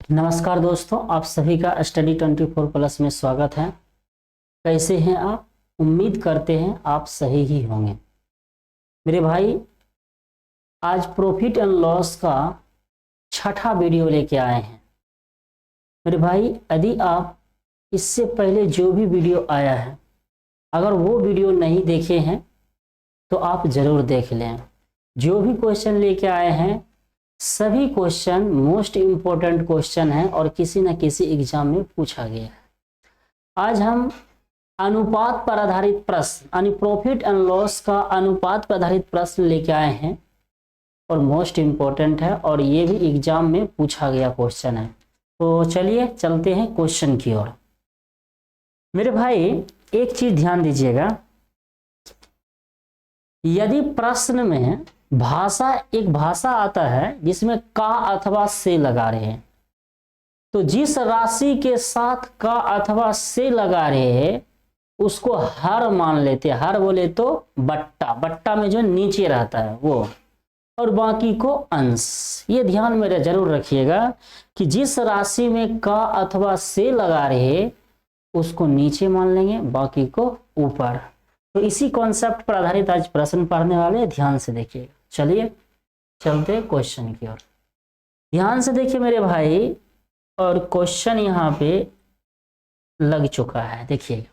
नमस्कार दोस्तों, आप सभी का स्टडी 24 प्लस में स्वागत है। कैसे हैं आप? उम्मीद करते हैं आप सही ही होंगे। मेरे भाई, आज प्रॉफिट एंड लॉस का छठा वीडियो लेके आए हैं। मेरे भाई, यदि आप इससे पहले जो भी वीडियो आया है, अगर वो वीडियो नहीं देखे हैं तो आप ज़रूर देख लें। जो भी क्वेश्चन लेके आए हैं सभी क्वेश्चन मोस्ट इम्पोर्टेंट क्वेश्चन है और किसी न किसी एग्जाम में पूछा गया है। आज हम अनुपात पर आधारित प्रश्न यानी प्रॉफिट एंड लॉस का अनुपात पर आधारित प्रश्न लेके आए हैं और मोस्ट इम्पोर्टेंट है और ये भी एग्जाम में पूछा गया क्वेश्चन है। तो चलिए चलते हैं क्वेश्चन की ओर। मेरे भाई, एक चीज ध्यान दीजिएगा, यदि प्रश्न में एक भाषा आता है जिसमें का अथवा से लगा रहे हैं, तो जिस राशि के साथ का अथवा से लगा रहे हैं उसको हर मान लेते हैं। हर बोले तो बट्टा, बट्टा में जो नीचे रहता है वो, और बाकी को अंश। ये ध्यान में जरूर रखिएगा कि जिस राशि में का अथवा से लगा रहे हैं उसको नीचे मान लेंगे, बाकी को ऊपर। तो इसी कॉन्सेप्ट पर आधारित आज प्रश्न पढ़ने वाले, ध्यान से देखिएगा। चलिए चलते क्वेश्चन की ओर। ध्यान से देखिए मेरे भाई, और क्वेश्चन यहाँ पे लग चुका है। देखिएगा,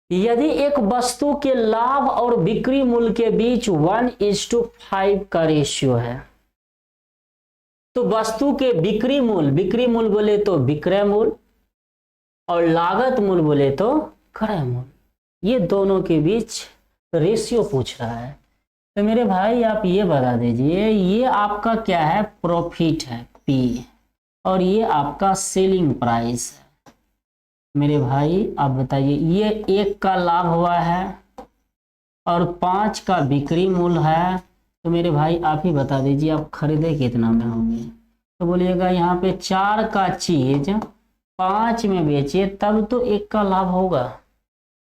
यदि एक वस्तु के लाभ और बिक्री मूल्य के बीच 1:5 का रेशियो है, तो वस्तु के बिक्री मूल्य बोले तो विक्रय मूल्य और लागत मूल्य बोले तो क्रय मूल्य, ये दोनों के बीच रेशियो पूछ रहा है। तो मेरे भाई आप ये बता दीजिए, ये आपका क्या है? प्रॉफिट है P, और ये आपका सेलिंग प्राइस है। मेरे भाई आप बताइए, ये 1 का लाभ हुआ है और 5 का बिक्री मूल्य है। तो मेरे भाई आप ही बता दीजिए आप खरीदे कितना में होंगे? तो बोलिएगा यहाँ पे 4 का चीज 5 में बेचे तब तो 1 का लाभ होगा।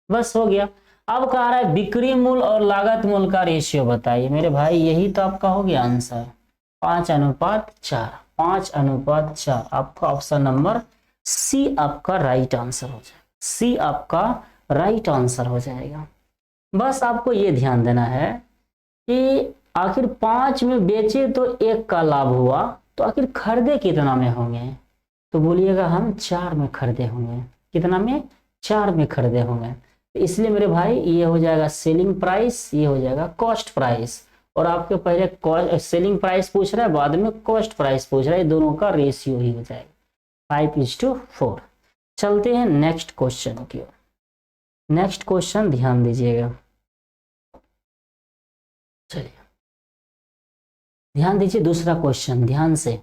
बस हो गया। अब कह रहा है बिक्री मूल्य और लागत मूल्य का रेशियो बताइए। मेरे भाई यही तो आपका हो गया आंसर, 5:4। 5:4 आपका ऑप्शन नंबर सी आपका राइट आंसर हो जाएगा। सी आपका राइट आंसर हो जाएगा। बस आपको ये ध्यान देना है कि आखिर 5 में बेचे तो 1 का लाभ हुआ, तो आखिर खरीदे कितना में होंगे? तो बोलिएगा हम 4 में खरीदे होंगे। कितना में? 4 में खरीदे होंगे। इसलिए मेरे भाई ये हो जाएगा सेलिंग प्राइस, ये हो जाएगा कॉस्ट प्राइस। और आपके पहले सेलिंग प्राइस पूछ रहा है, बाद में कॉस्ट प्राइस पूछ रहा है, दोनों का रेशियो ही हो जाएगा 5:4। चलते हैं नेक्स्ट क्वेश्चन की ओर। नेक्स्ट क्वेश्चन ध्यान दीजिएगा। चलिए ध्यान दीजिए, दूसरा क्वेश्चन ध्यान से।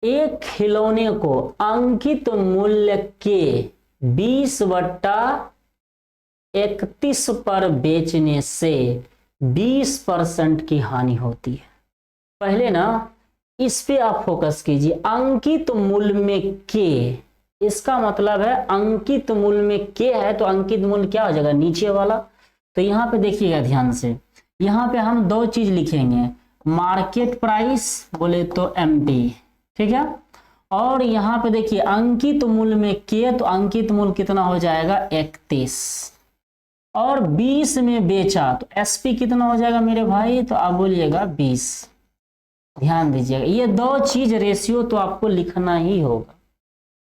एक खिलौने को अंकित मूल्य के 20/31 पर बेचने से 20% की हानि होती है। पहले ना इस पे आप फोकस कीजिए। अंकित मूल्य में के, इसका मतलब है अंकित मूल्य में के है तो अंकित मूल्य क्या हो जाएगा? नीचे वाला। तो यहाँ पे देखिएगा ध्यान से, यहाँ पे हम 2 चीज लिखेंगे, मार्केट प्राइस बोले तो MD, ठीक है। और यहाँ पे देखिए अंकित मूल्य में के, तो अंकित मूल्य कितना हो जाएगा? 31, और 20 में बेचा तो SP कितना हो जाएगा मेरे भाई? तो आप बोलिएगा 20। ध्यान दीजिएगा, ये 2 चीज रेशियो तो आपको लिखना ही होगा।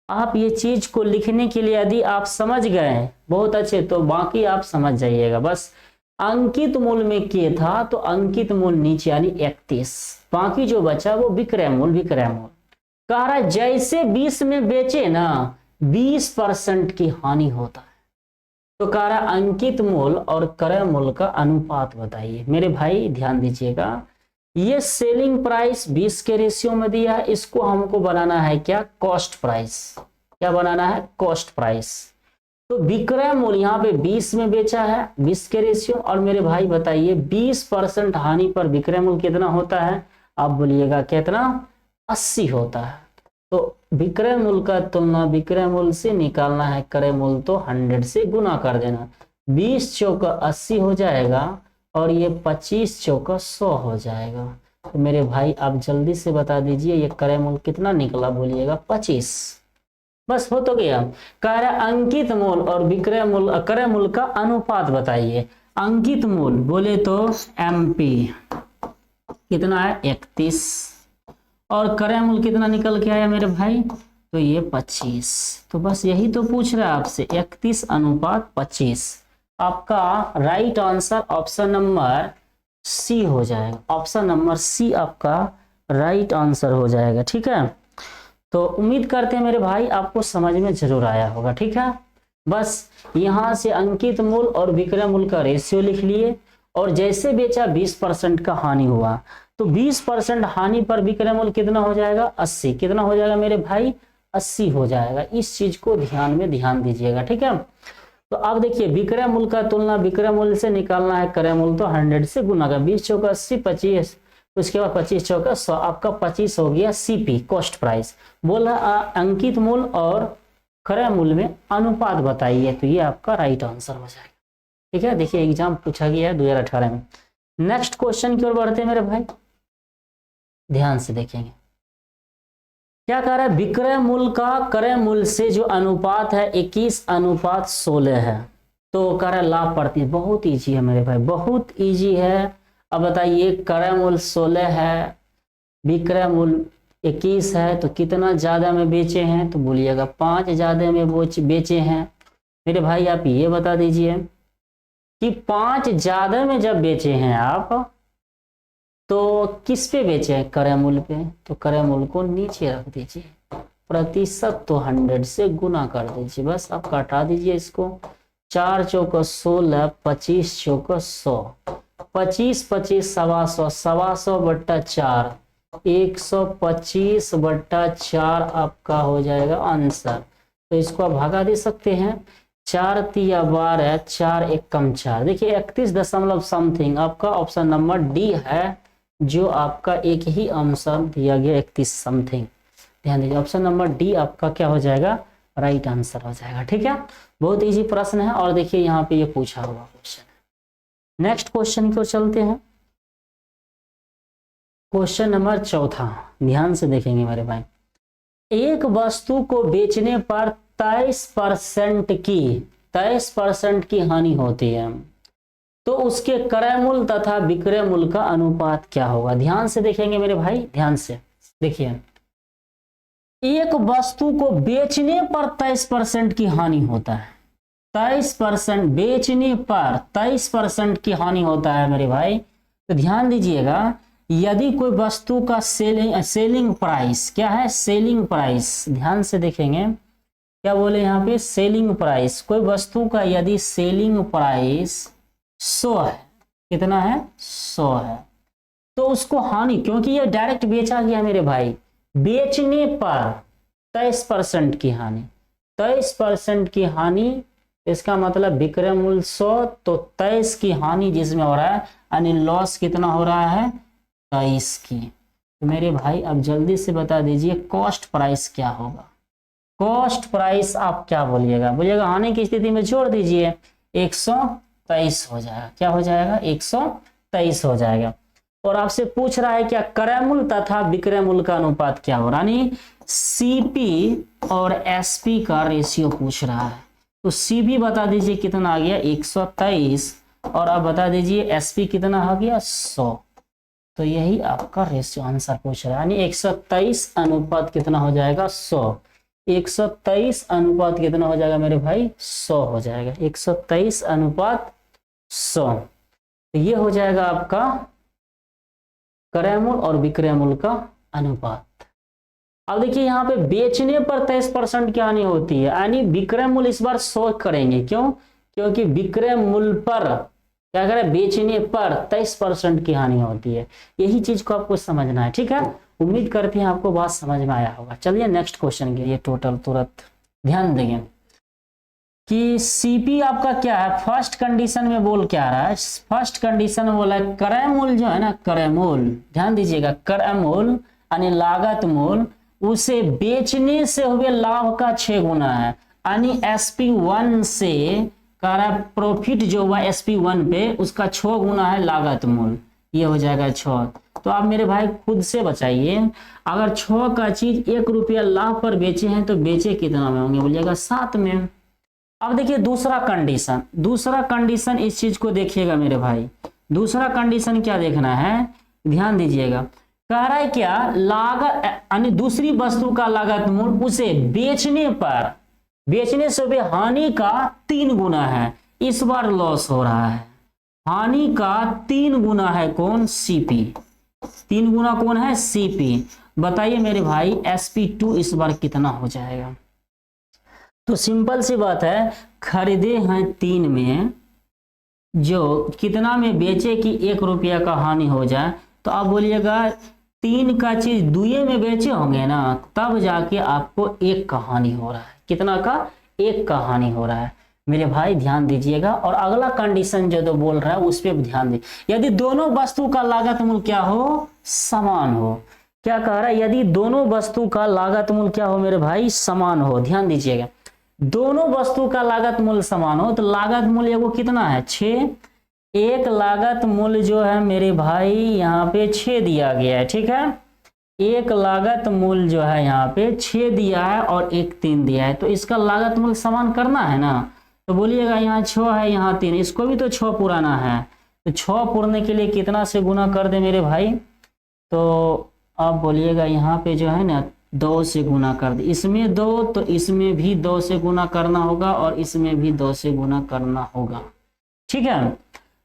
आप ये चीज को लिखने के लिए यदि आप समझ गए बहुत अच्छे, तो बाकी आप समझ जाइएगा। बस अंकित मूल्य में के था तो अंकित मूल्य नीचे यानी 31, बाकी जो बचा वो विक्रय मूल्य। कह रहा है जैसे 20 में बेचे ना 20% की हानि होता है। तो कह रहा है अंकित मूल्य और क्रय मूल्य का अनुपात बताइए। मेरे भाई ध्यान दीजिएगा, ये सेलिंग प्राइस 20 के रेशियो में दिया है, इसको हमको बनाना है क्या? Cost price. क्या बनाना है? Cost price. तो विक्रय मूल्य यहाँ पे 20 में बेचा है 20 के रेशियो, और मेरे भाई बताइए 20% हानि पर विक्रय मूल्य कितना होता है? आप बोलिएगा कितना? 80 होता है। तो विक्रय मूल्य का तुलना विक्रय मूल्य से निकालना है, क्रय मूल्य तो 100 से गुना कर देना। 20 चौका 80 हो जाएगा और ये 25 चौका 100 हो जाएगा। तो मेरे भाई आप जल्दी से बता दीजिए ये क्रय मूल्य कितना निकला, बोलिएगा 25। बस हो तो गया। कह रहा है अंकित मूल्य और विक्रय मूल्य क्रय मूल्य का अनुपात बताइए। अंकित मूल्य बोले तो MP कितना है 31, और क्रय मूल्य कितना निकल के आया मेरे भाई, तो ये 25। तो बस यही तो पूछ रहा है आपसे, 31:25। आपका right answer option number C हो जाएगा। ऑप्शन नंबर सी आपका राइट आंसर हो जाएगा। ठीक है, तो उम्मीद करते हैं मेरे भाई आपको समझ में जरूर आया होगा। ठीक है, बस यहां से अंकित मूल्य और विक्रय मूल्य का रेशियो लिख लिए, और जैसे बेचा 20% का हानि हुआ, तो 20% हानि पर विक्रय मूल्य कितना हो जाएगा 80। कितना हो जाएगा मेरे भाई 80 हो जाएगा। इस चीज को ध्यान दीजिएगा। ठीक है, तो अब देखिए विक्रय मूल्य का तुलना विक्रय मूल्य से निकालना है, क्रय मूल्य तो 100 से गुना का, 20 चौका 80, 25, उसके बाद 25 चौका 100, आपका 25 हो गया CP कॉस्ट प्राइस। बोला अंकित मूल्य और क्रय मूल्य में अनुपात बताइए, तो ये आपका राइट आंसर हो जाएगा। ठीक है, देखिए एग्जाम पूछा गया है 2018 में। नेक्स्ट क्वेश्चन की ओर बढ़ते हैं मेरे भाई, ध्यान से देखेंगे क्या कह रहा है। विक्रय मूल्य का क्रय मूल्य से जो अनुपात है 21:16 है, तो कह रहा है लाभ प्रति। बहुत इजी है मेरे भाई, बहुत इजी है। अब बताइए क्रय मूल्य 16 है, विक्रय मूल्य 21 है, तो कितना ज्यादा में बेचे हैं, तो बोलिएगा 5 ज्यादा में बेचे हैं। मेरे भाई आप ये बता दीजिए कि 5 ज्यादा में जब बेचे हैं आप, तो किस पे बेचे हैं, क्रय मूल्य पे। तो क्रय मूल्य को नीचे रख दीजिए, प्रतिशत तो 100 से गुना कर दीजिए, बस आप काटा दीजिए इसको। 4 चौका 16, 25 चौका 100, 25 25 125, 125 बट्टा 4, 125/4 आपका हो जाएगा आंसर। तो इसको आप भागा दे सकते हैं, 4 तिया 12, 4 1 कम 4। देखिए 31 दशमलव समथिंग आपका ऑप्शन नंबर डी है, जो आपका एक ही आंसर दिया गया 31 समथिंग। ध्यान दीजिए ऑप्शन नंबर डी आपका क्या हो जाएगा, राइट आंसर हो जाएगा। ठीक है, बहुत इजी प्रश्न है, और देखिए यहाँ पे ये पूछा हुआ क्वेश्चन है। नेक्स्ट क्वेश्चन की ओर चलते हैं, क्वेश्चन नंबर 4, ध्यान से देखेंगे मेरे भाई। एक वस्तु को बेचने पर 23% की हानि होती है, तो उसके क्रय मूल्य तथा विक्रय मूल्य का अनुपात क्या होगा। ध्यान से देखेंगे मेरे भाई, ध्यान से देखिए। एक वस्तु को बेचने पर 23% की हानि होता है, 23% बेचने पर 23% की हानि होता है मेरे भाई। तो ध्यान दीजिएगा, यदि कोई वस्तु का सेलिंग प्राइस क्या है, सेलिंग प्राइस, ध्यान से देखेंगे क्या बोले यहाँ पे, सेलिंग प्राइस। कोई वस्तु का यदि सेलिंग प्राइस 100 है, कितना है 100 है, तो उसको हानि, क्योंकि ये डायरेक्ट बेचा गया मेरे भाई, बेचने पर 23% की हानि, 23% की हानि, इसका मतलब विक्रय मूल्य 100, तो 23 की हानि जिसमें हो रहा है, यानी लॉस कितना हो रहा है 23 की। तो मेरे भाई अब जल्दी से बता दीजिए कॉस्ट प्राइस क्या होगा। कॉस्ट प्राइस आप क्या बोलिएगा, बोलिएगा हानि की स्थिति में जोड़ दीजिए, 123 हो जाएगा। क्या हो जाएगा 123 हो जाएगा। और आपसे पूछ रहा है क्या क्रय मूल्य तथा विक्रय मूल्य का अनुपात क्या हो रहा है, यानी CP और SP का रेशियो पूछ रहा है। तो CP बता दीजिए कितना आ गया 123, और अब बता दीजिए SP कितना आ गया 100। तो यही आपका रेशियो आंसर पूछ रहा है, यानी 123 अनुपात कितना हो जाएगा 100। 123 अनुपात कितना हो जाएगा मेरे भाई 100 हो जाएगा, 123 अनुपात 100। तो ये हो जाएगा आपका क्रय मूल्य और विक्रय मूल्य का अनुपात। अब देखिए यहाँ पे बेचने पर 23% की हानि होती है, यानी विक्रय मूल्य इस बार 100 करेंगे। क्यों, क्योंकि विक्रय मूल्य पर क्या करें, बेचने पर 23% की हानि होती है। यही चीज को आपको समझना है। ठीक है, उम्मीद करते हैं आपको बात समझ में आया होगा। चलिए नेक्स्ट क्वेश्चन के लिए टोटल तुरंत ध्यान देंगे कि CP आपका क्या है, फर्स्ट कंडीशन में बोल क्या रहा है, फर्स्ट कंडीशन में बोला है क्रय मूल्य जो है ना, क्रय मूल्य, ध्यान दीजिएगा, क्रय मूल्य यानी लागत मूल्य, उसे बेचने से हुए लाभ का 6 गुना है, यानी SP1 से कह रहा है प्रॉफिट जो हुआ SP1 पे, उसका 6 गुना है लागत मूल्य, ये हो जाएगा 6। तो आप मेरे भाई खुद से बचाइए। अगर 6 का चीज 1 रुपया लाभ पर बेचे हैं तो बेचे कितना में होंगे, बोलिएगा 7 में। अब देखिए दूसरा कंडीशन इस चीज को देखिएगा मेरे भाई। दूसरा कंडीशन क्या देखना है, ध्यान दीजिएगा। कह रहा है क्या, लागत यानी दूसरी वस्तु का लागत मूल्य उसे बेचने से भी हानि का 3 गुना है। इस बार लॉस हो रहा है, हानि का 3 गुना है कौन, सीपी। 3 गुना कौन है, सीपी। बताइए मेरे भाई SP2 इस बार कितना हो जाएगा। तो सिंपल सी बात है, खरीदे हैं 3 में, जो कितना में बेचे कि 1 रुपया का हानि हो जाए। तो आप बोलिएगा 3 का चीज 2 में बेचे होंगे ना, तब जाके आपको 1 का हानि हो रहा है। कितना का, 1 का हानि हो रहा है। मेरे भाई ध्यान दीजिएगा। और अगला कंडीशन जो तो बोल रहा है उस पर ध्यान दीजिए। यदि दोनों वस्तु का लागत मूल्य क्या हो, समान हो। क्या कह रहा है, यदि दोनों वस्तु का लागत मूल्य क्या हो मेरे भाई, समान हो। ध्यान दीजिएगा, दोनों वस्तु का लागत मूल्य समान हो तो लागत मूल्य वो कितना है, 6। एक लागत मूल्य जो है मेरे भाई यहाँ पे 6 दिया गया है, ठीक है। एक लागत मूल्य जो है यहाँ पे 6 दिया है और एक 3 दिया है, तो इसका लागत मूल्य समान करना है ना। तो बोलिएगा यहाँ 6 है, यहाँ 3, इसको भी तो 6 पुराना है। तो 6 पुरने के लिए कितना से गुना कर दे मेरे भाई, तो आप बोलिएगा यहाँ पे जो है ना 2 से गुना कर दे। इसमें 2 तो इसमें भी 2 से गुना करना होगा और इसमें भी 2 से गुना करना होगा, ठीक है।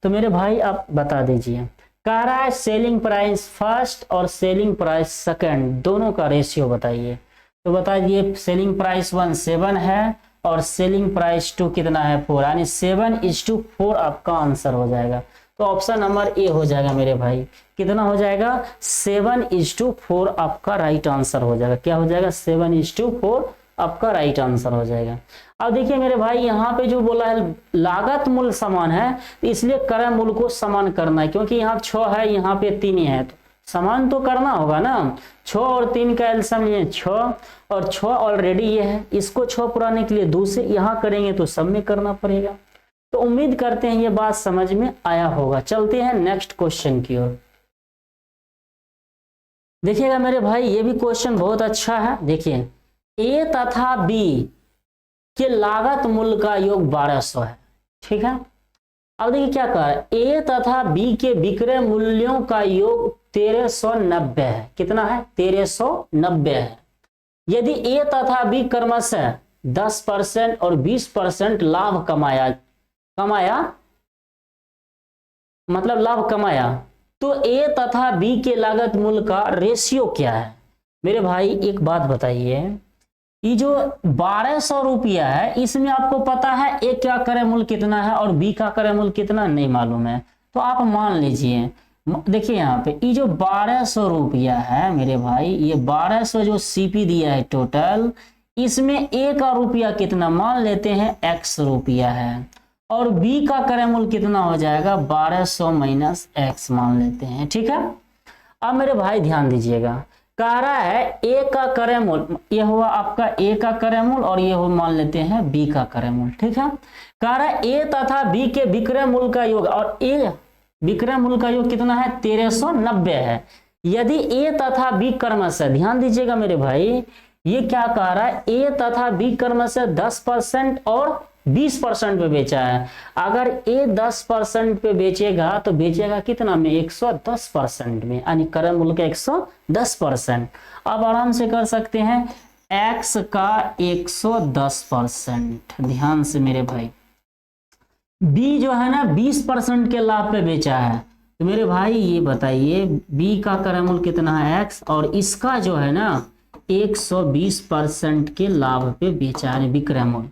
तो मेरे भाई आप बता दीजिए। कह रहा है सेलिंग प्राइस फर्स्ट और सेलिंग प्राइस सेकंड दोनों का रेशियो बताइए। तो बताइए सेलिंग प्राइस 1 7 है और सेलिंग प्राइस 2 कितना है, 4, यानी 7:4 आपका आंसर हो जाएगा। तो ऑप्शन नंबर ए हो जाएगा मेरे भाई। कितना हो जाएगा, 7:4 आपका राइट आंसर हो जाएगा। क्या हो जाएगा, 7:4 आपका राइट आंसर हो जाएगा। अब देखिए मेरे भाई यहाँ पे जो बोला है लागत मूल्य समान है, तो इसलिए क्रय मूल्य को समान करना है, क्योंकि यहाँ 6 है यहाँ पे 3 है, तो समान तो करना होगा ना। 6 और 3 का एलसीएम ये 6 और 6 ऑलरेडी ये है, इसको 6 पुराने के लिए दूसरे यहाँ करेंगे तो सब में करना पड़ेगा। तो उम्मीद करते हैं ये बात समझ में आया होगा। चलते हैं नेक्स्ट क्वेश्चन की ओर। देखिएगा मेरे भाई ये भी क्वेश्चन बहुत अच्छा है। देखिए ए तथा बी के लागत मूल्य का योग 1200 है, ठीक है। अब देखिए क्या कह रहा है, ए तथा बी के विक्रय मूल्यों का योग 1390 है। कितना है, 1390 है। यदि ए तथा बी क्रमशः 10% और 20% लाभ कमाया मतलब लाभ कमाया, तो ए तथा बी के लागत मूल्य का रेशियो क्या है। मेरे भाई एक बात बताइए, ये जो 1200 रुपया है इसमें आपको पता है ए का क्रय मूल्य कितना है और बी का क्रय मूल्य कितना नहीं मालूम है। तो आप मान लीजिए, देखिए यहाँ पे ये जो 1200 रुपया है मेरे भाई, ये 1200 जो सीपी दिया है टोटल, इसमें ए का रुपया कितना मान लेते हैं x रुपया है, और बी का क्रय मूल्य कितना हो जाएगा 1200 माइनस x मान लेते हैं, ठीक है। अब मेरे भाई ध्यान दीजिएगा, कह रहा है ए का क्रय मूल्य, ये हुआ आपका ए का क्रय मूल्य और ये हो मान लेते हैं बी का क्रय मूल्य, ठीक है। कह रहा है ए तथा बी के विक्रय मूल्य का योग, और ए विक्रय मूल्य का योग कितना है 1390 है। यदि ए तथा बी क्रमशः, ध्यान दीजिएगा मेरे भाई, ये क्या कह रहा है, ए तथा बी क्रमशः 10% और 20% पे बेचा है। अगर ए 10% पे बेचेगा तो बेचेगा कितना में, 110% में, यानी क्रय मूल्य का 110%। अब आराम से कर सकते हैं x का 110%। ध्यान से मेरे भाई, b जो है ना 20% के लाभ पे बेचा है, तो मेरे भाई ये बताइए b का क्रय मूल्य कितना है x, और इसका जो है ना 120% के लाभ पे बेचा है विक्रय मूल्य।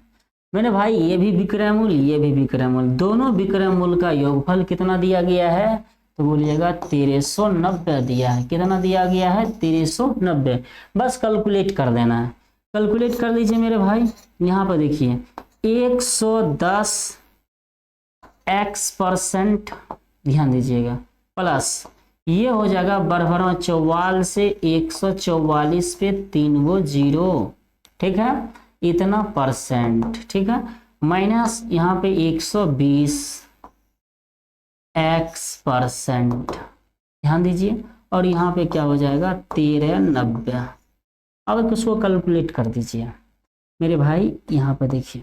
मैंने भाई ये भी विक्रय मूल्य, ये भी विक्रय मूल्य, दोनों विक्रय मूल्य का योगफल कितना दिया गया है, तो बोलिएगा 1390 दिया है। कितना दिया गया है 1390। बस कैलकुलेट कर देना है, कैलकुलेट कर लीजिए मेरे भाई। यहाँ पर देखिए 110x%, ध्यान दीजिएगा, प्लस ये हो जाएगा बरबरा 44 से 144 पे 3 गो 0, ठीक है, इतना %, ठीक है, माइनस यहाँ पे 120x%, ध्यान दीजिए, और यहाँ पे क्या हो जाएगा 1390। अब इसको कैलकुलेट कर दीजिए मेरे भाई। यहाँ पे देखिए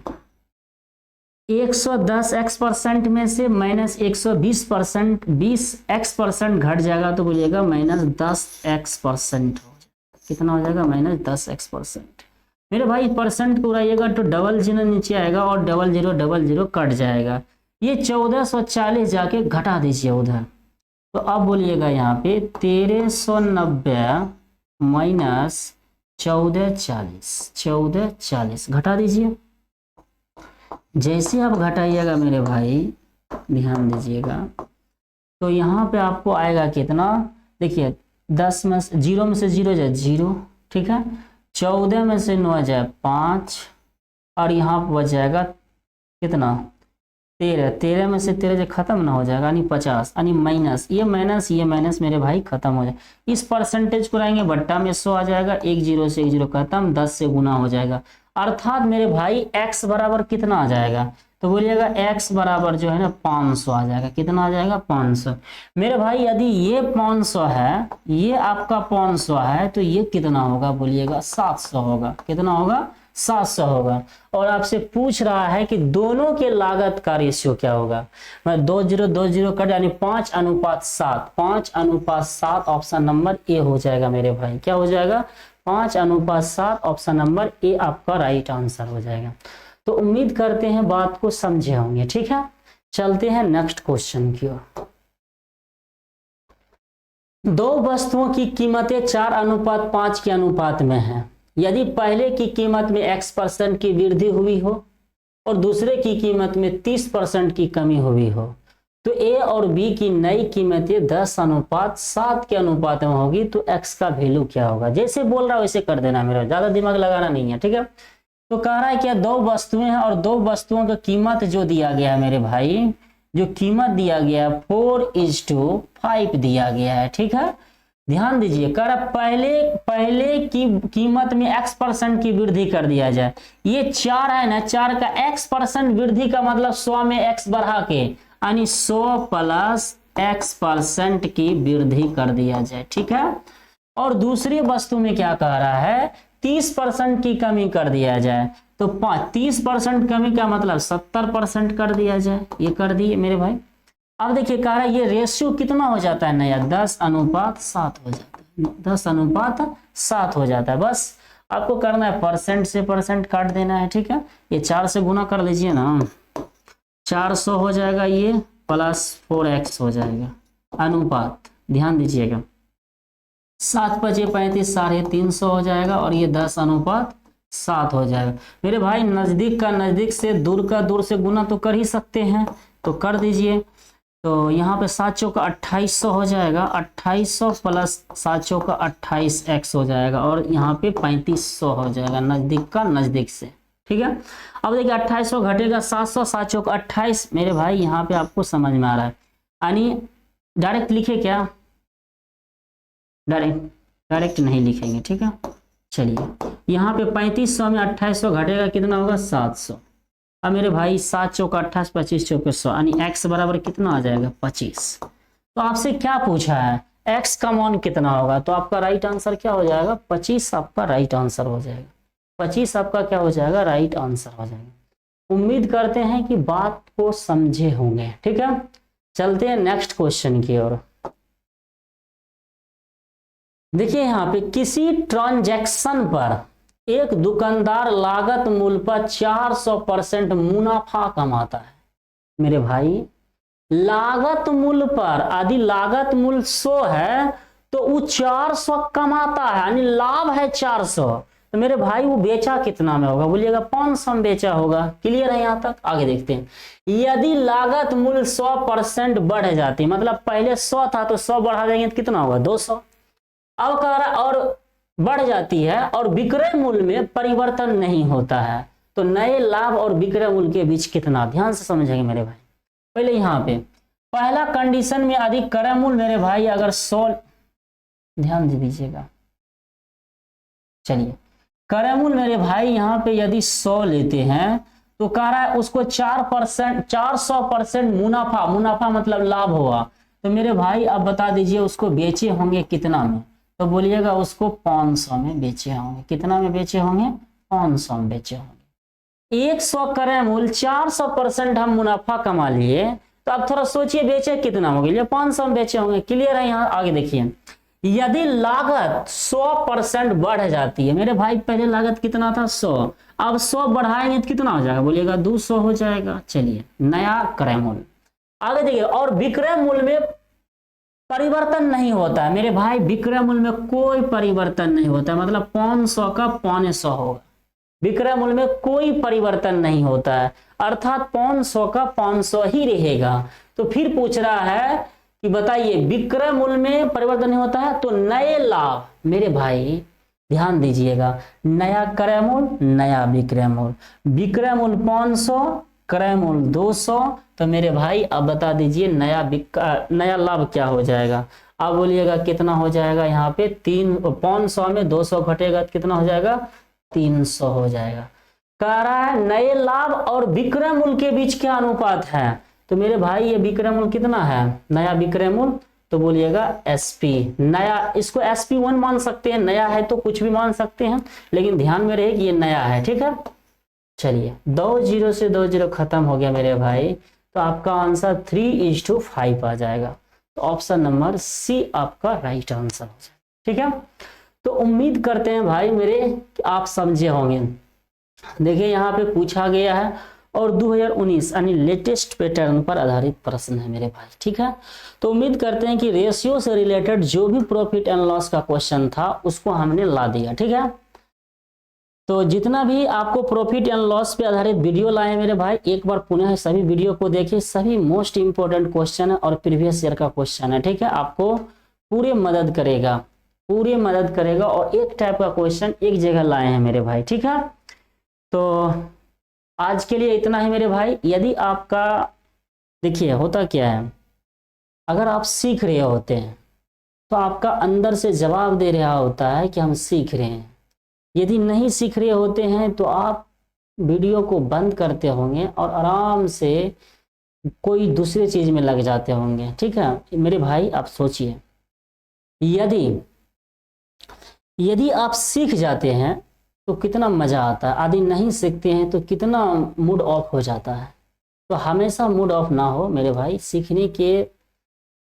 110 x% में से माइनस 120%, 20x% घट जाएगा तो बोलिएगा माइनस 10x% हो जाएगा। कितना हो जाएगा? Minus 10x%। मेरे भाई परसेंट को उड़ाइएगा तो डबल जीरो नीचे आएगा और डबल जीरो कट जाएगा। ये 1440 जाके घटा दीजिए उधर। तो अब बोलिएगा यहाँ पे 1390 माइनस 1440 घटा दीजिए। जैसे आप घटाइएगा मेरे भाई ध्यान दीजिएगा, तो यहाँ पे आपको आएगा कितना? देखिए 10 में से 0 में से 0 जाए 0, ठीक है। 14 में से 9 जाए 5 और यहाँ पर बच जाएगा कितना? 13 में से 13 जो खत्म ना हो जाएगा यानी 50, यानी माइनस ये माइनस मेरे भाई खत्म हो जाए। इस परसेंटेज को लाएंगे बट्टा में 100 आ जाएगा, 1 0 से 1 0 खत्म, 10 से गुना हो जाएगा। अर्थात मेरे भाई x बराबर कितना आ जाएगा? तो बोलिएगा x बराबर जो है ना 500 आ जाएगा। कितना आ जाएगा? 500। मेरे भाई यदि ये 500 है, ये आपका 500 है, तो ये कितना होगा? बोलिएगा 700 होगा। कितना होगा? 700 होगा। और आपसे पूछ रहा है कि दोनों के लागत का रेशियो क्या होगा? मैं 2 कट यानी 5:7। 5:7 ऑप्शन नंबर ए हो जाएगा मेरे भाई। क्या हो जाएगा? 5:7 ऑप्शन नंबर ए आपका राइट आंसर हो जाएगा। तो उम्मीद करते हैं बात को समझे होंगे, ठीक है। चलते हैं नेक्स्ट क्वेश्चन की ओर। दो वस्तुओं की कीमतें 4:5 के अनुपात में है। यदि पहले की कीमत में x% की वृद्धि हुई हो और दूसरे की कीमत में 30% की कमी हुई हो, तो ए और बी की नई कीमतें 10:7 के अनुपात में होगी, तो x का वैल्यू क्या होगा? जैसे बोल रहा है वैसे कर देना, मेरा ज्यादा दिमाग लगाना नहीं है, ठीक है। तो कह रहा है क्या? दो वस्तुएं हैं और दो वस्तुओं का कीमत जो दिया गया है मेरे भाई, जो कीमत दिया गया है 4:5 दिया गया है, ठीक है। ध्यान दीजिए, कह रहा पहले की कीमत में x% की वृद्धि कर दिया जाए। ये 4 है ना, 4 का x% वृद्धि का मतलब 100 में x बढ़ा के यानी 100 प्लस x% की वृद्धि कर दिया जाए, ठीक है। और दूसरी वस्तु में क्या कह रहा है? 30% की कमी कर दिया जाए। तो 30% कमी का मतलब 70% कर दिया जाए। ये कर दिए मेरे भाई। अब देखिए कह रहा है ये रेशियो कितना हो जाता है नया? 10:7 हो जाता है। 10:7 हो जाता है। बस आपको करना है परसेंट से परसेंट काट देना है, ठीक है। ये 4 से गुना कर लीजिए ना, 400 हो जाएगा, ये प्लस 4x हो जाएगा अनुपात। ध्यान दीजिएगा 7 × 5 = 35, 350 हो जाएगा और ये 10:7 हो जाएगा। मेरे भाई नजदीक का नजदीक से, दूर का दूर से गुना तो कर ही सकते हैं, तो कर दीजिए। तो यहाँ पे 7 चौका 2800 हो जाएगा, 2800 प्लस 7 चौका 28x हो जाएगा और यहाँ पे 3500 हो जाएगा नजदीक का नजदीक से, ठीक है। अब देखिए 2800 घटेगा 700, 7 चौका 28। मेरे भाई यहाँ पे आपको समझ में आ रहा है, यानी डायरेक्ट लिखे क्या? डायरेक्ट नहीं लिखेंगे, ठीक है। चलिए यहाँ पे 3500 में 2800 घटेगा, कितना होगा? 700। अब मेरे भाई 7 चौका 28, 25 चौके 100, यानी x बराबर कितना आ जाएगा? 25। तो आपसे क्या पूछा है? x का मान कितना होगा? तो आपका राइट आंसर क्या हो जाएगा? 25 आपका राइट आंसर हो जाएगा। 25 आपका क्या हो जाएगा? राइट आंसर हो जाएगा। उम्मीद करते हैं कि बात को समझे होंगे, ठीक है। चलते हैं नेक्स्ट क्वेश्चन की ओर। देखिए यहाँ पे किसी ट्रांजैक्शन पर एक दुकानदार लागत मूल्य पर 400% मुनाफा कमाता है। मेरे भाई लागत मूल्य पर, यदि लागत मूल्य 100 है तो वो 400 कमाता है, यानी लाभ है 400। तो मेरे भाई वो बेचा कितना में होगा? बोलिएगा 500 में बेचा होगा। क्लियर है यहाँ तक? आगे देखते हैं। यदि लागत मूल्य 100% बढ़ जाती, मतलब पहले 100 था तो 100 बढ़ा देंगे तो कितना होगा? 200। अब कह रहा और बढ़ जाती है और विक्रय मूल्य में परिवर्तन नहीं होता है, तो नए लाभ और विक्रय मूल्य के बीच कितना? ध्यान से समझेंगे मेरे भाई। पहले यहाँ पे पहला कंडीशन में यदि क्रय मूल्य मेरे भाई अगर 100, ध्यान दीजिएगा, चलिए क्रय मूल्य मेरे भाई यहाँ पे यदि 100 लेते हैं तो कह रहा है उसको 400% मुनाफा मतलब लाभ हुआ, तो मेरे भाई आप बता दीजिए उसको बेचे होंगे कितना में, तो बोलिएगा उसको 500 में बेचे होंगे। कितना में बेचे होंगे? 500 में बेचे होंगे। 100 क्रय मूल्य 400% हम मुनाफा कमा लिए, तो अब थोड़ा सोचिए बेचे कितना होंगे? 500 में बेचे होंगे। क्लियर है? यहाँ आगे देखिए, यदि लागत 100% बढ़ जाती है, मेरे भाई पहले लागत कितना था? 100, अब 100 बढ़ाएंगे तो कितना हो जाएगा? बोलिएगा 200 हो जाएगा। चलिए, नया क्रय मूल्य आगे देखिए। और विक्रय मूल्य में परिवर्तन नहीं होता है मेरे भाई, विक्रय मूल्य में कोई परिवर्तन नहीं होता है, मतलब 500 का 550 होगा। विक्रय मूल्य में कोई परिवर्तन नहीं होता है, अर्थात 500 का 500 ही रहेगा। तो फिर पूछ रहा है कि बताइए विक्रय मूल्य में परिवर्तन नहीं होता है, तो नए लाभ, मेरे भाई ध्यान दीजिएगा, नया क्रय मूल्य, नया विक्रय मूल्य। विक्रय मूल्य 500, क्रय मूल्य 200, तो मेरे भाई अब बता दीजिए नया लाभ क्या हो जाएगा? अब बोलिएगा कितना हो जाएगा? यहाँ पे 500 में 200 घटेगा तो कितना हो जाएगा? 300 हो जाएगा। कह रहा है नए लाभ और विक्रय मूल्य के बीच क्या अनुपात है? तो मेरे भाई ये विक्रय मूल्य कितना है? नया विक्रय मूल्य, तो बोलिएगा एसपी नया। इसको SP1 मान सकते हैं, नया है तो कुछ भी मान सकते हैं, लेकिन ध्यान में रहे कि ये नया है। ठीक है, चलिए 2 0 से 2 0 खत्म हो गया मेरे भाई। तो आपका आंसर 3:5 आ जाएगा। तो ऑप्शन नंबर सी आपका राइट आंसर हो जाएगा। ठीक है, तो उम्मीद करते हैं भाई मेरे कि आप समझे होंगे। देखिए यहाँ पे पूछा गया है और 2019 यानी लेटेस्ट पैटर्न पर आधारित प्रश्न है मेरे भाई। ठीक है, तो उम्मीद करते हैं कि रेशियो से रिलेटेड जो भी प्रॉफिट एंड लॉस का क्वेश्चन था उसको हमने ला दिया। ठीक है, तो जितना भी आपको प्रॉफिट एंड लॉस पे आधारित वीडियो लाए मेरे भाई, एक बार पुनः सभी वीडियो को देखिए, सभी मोस्ट इंपोर्टेंट क्वेश्चन है और प्रीवियस ईयर का क्वेश्चन है। ठीक है, आपको पूरे मदद करेगा, पूरे मदद करेगा, और एक टाइप का क्वेश्चन एक जगह लाए हैं मेरे भाई। ठीक है, तो आज के लिए इतना ही मेरे भाई। यदि आपका देखिए होता क्या है, अगर आप सीख रहे होते हैं तो आपका अंदर से जवाब दे रहा होता है कि हम सीख रहे हैं। यदि नहीं सीख रहे होते हैं तो आप वीडियो को बंद करते होंगे और आराम से कोई दूसरे चीज में लग जाते होंगे। ठीक है मेरे भाई, आप सोचिए, यदि आप सीख जाते हैं तो कितना मजा आता है, यदि नहीं सीखते हैं तो कितना मूड ऑफ हो जाता है। तो हमेशा मूड ऑफ ना हो मेरे भाई, सीखने के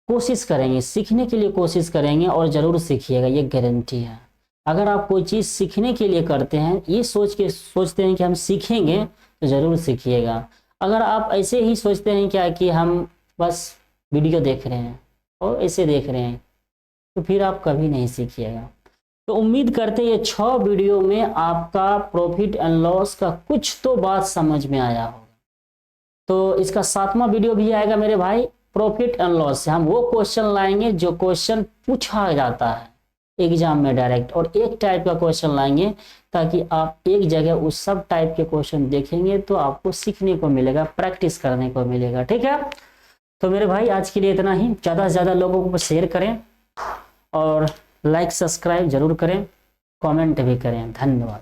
कोशिश करेंगे, सीखने के लिए कोशिश करेंगे और जरूर सीखिएगा, ये गारंटी है। अगर आप कोई चीज़ सीखने के लिए करते हैं, ये सोचते हैं कि हम सीखेंगे, तो ज़रूर सीखिएगा। अगर आप ऐसे ही सोचते हैं क्या कि हम बस वीडियो देख रहे हैं और ऐसे देख रहे हैं, तो फिर आप कभी नहीं सीखिएगा। तो उम्मीद करते हैं ये 6 वीडियो में आपका प्रॉफिट एंड लॉस का कुछ तो बात समझ में आया होगा। तो इसका 7वां वीडियो भी आएगा मेरे भाई, प्रॉफिट एंड लॉस से हम वो क्वेश्चन लाएंगे जो क्वेश्चन पूछा जाता है एग्जाम में डायरेक्ट, और एक टाइप का क्वेश्चन लाएंगे ताकि आप एक जगह उस सब टाइप के क्वेश्चन देखेंगे तो आपको सीखने को मिलेगा, प्रैक्टिस करने को मिलेगा। ठीक है, तो मेरे भाई आज के लिए इतना ही। ज़्यादा से ज़्यादा लोगों को शेयर करें और लाइक सब्सक्राइब जरूर करें, कमेंट भी करें। धन्यवाद।